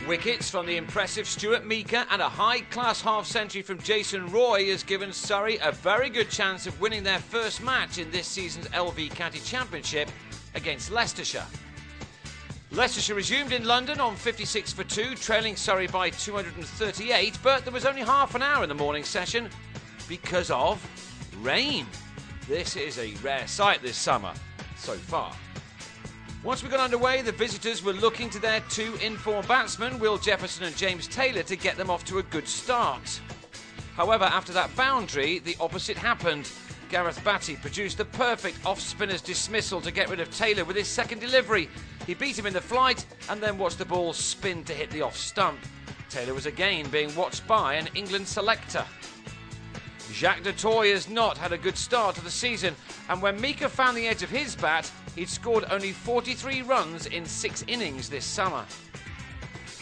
Wickets from the impressive Stuart Meaker and a high-class half-century from Jason Roy has given Surrey a very good chance of winning their first match in this season's LV County Championship against Leicestershire. Leicestershire resumed in London on 56 for 2, trailing Surrey by 238, but there was only half an hour in the morning session because of rain. This is a rare sight this summer, so far. Once we got underway, the visitors were looking to their two in-form batsmen, Will Jefferson and James Taylor, to get them off to a good start. However, after that boundary, the opposite happened. Gareth Batty produced the perfect off-spinner's dismissal to get rid of Taylor with his second delivery. He beat him in the flight and then watched the ball spin to hit the off-stump. Taylor was again being watched by an England selector. Jacques du Toit has not had a good start to the season, and when Meaker found the edge of his bat, he'd scored only 43 runs in 6 innings this summer.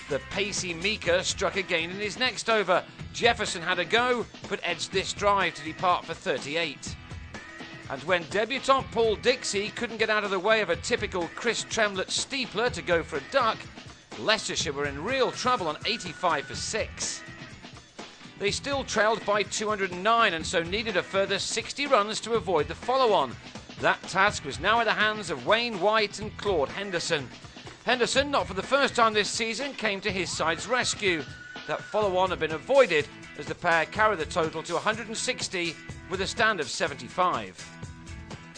The pacey Meaker struck again in his next over. Jefferson had a go, but edged this drive to depart for 38. And when debutant Paul Dixie couldn't get out of the way of a typical Chris Tremlett steepler to go for a duck, Leicestershire were in real trouble on 85 for 6. They still trailed by 209 and so needed a further 60 runs to avoid the follow-on. That task was now in the hands of Wayne White and Claude Henderson. Henderson, not for the first time this season, came to his side's rescue. That follow-on had been avoided as the pair carried the total to 160 with a stand of 75.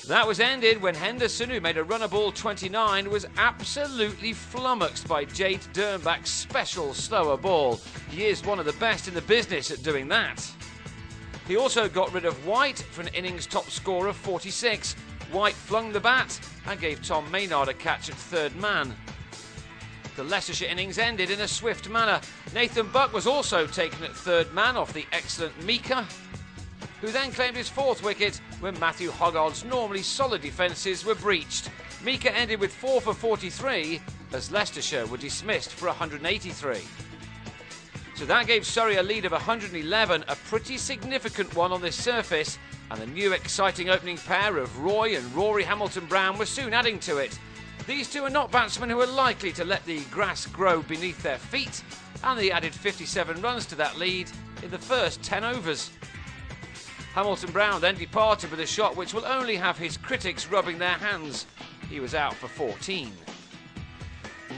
That was ended when Henderson, who made a run of ball 29, was absolutely flummoxed by Jade Dernbach's special slower ball. He is one of the best in the business at doing that. He also got rid of White for an innings top score of 46. White flung the bat and gave Tom Maynard a catch at third man. The Leicestershire innings ended in a swift manner. Nathan Buck was also taken at third man off the excellent Meaker, who then claimed his fourth wicket when Matthew Hoggard's normally solid defences were breached. Meaker ended with 4 for 43 as Leicestershire were dismissed for 183. So that gave Surrey a lead of 111, a pretty significant one on this surface, and the new exciting opening pair of Roy and Rory Hamilton-Brown were soon adding to it. These two are not batsmen who are likely to let the grass grow beneath their feet, and they added 57 runs to that lead in the first 10 overs. Hamilton-Brown then departed with a shot which will only have his critics rubbing their hands. He was out for 14.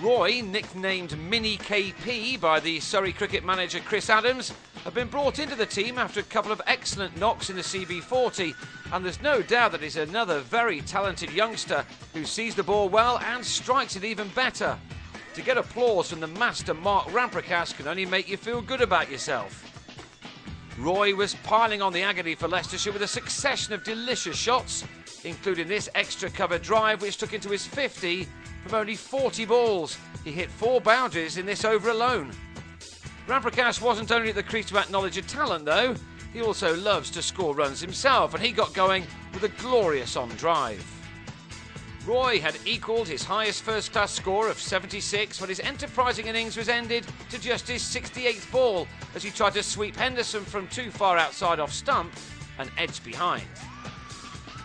Roy, nicknamed Mini KP by the Surrey cricket manager Chris Adams, had been brought into the team after a couple of excellent knocks in the CB40, and there's no doubt that he's another very talented youngster who sees the ball well and strikes it even better. To get applause from the master Mark Ramprakash can only make you feel good about yourself. Roy was piling on the agony for Leicestershire with a succession of delicious shots, including this extra cover drive which took into his 50 from only 40 balls. He hit 4 boundaries in this over alone. Ramprakash wasn't only at the crease to acknowledge a talent though, he also loves to score runs himself, and he got going with a glorious on drive. Roy had equalled his highest first-class score of 76 when his enterprising innings was ended to just his 68th ball as he tried to sweep Henderson from too far outside off stump and edge behind.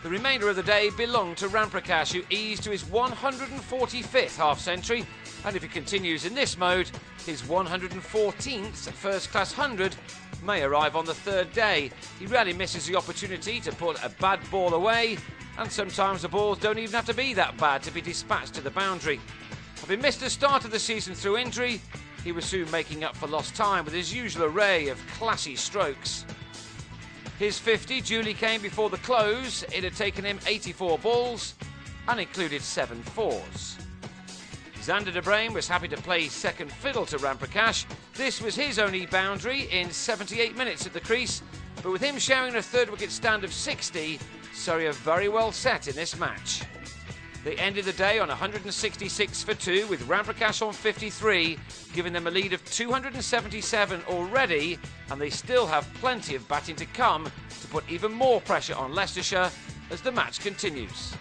The remainder of the day belonged to Ramprakash, who eased to his 145th half-century, and if he continues in this mode, his 114th first-class 100 may arrive on the third day. He rarely misses the opportunity to put a bad ball away, and sometimes the balls don't even have to be that bad to be dispatched to the boundary. Having missed the start of the season through injury, he was soon making up for lost time with his usual array of classy strokes. His 50 duly came before the close. It had taken him 84 balls and included 7 fours. Xander de Bruyne was happy to play second fiddle to Ramprakash. This was his only boundary in 78 minutes at the crease, but with him sharing a third wicket stand of 60, Surrey are very well set in this match. They ended the day on 166 for 2 with Ramprakash on 53, giving them a lead of 277 already, and they still have plenty of batting to come to put even more pressure on Leicestershire as the match continues.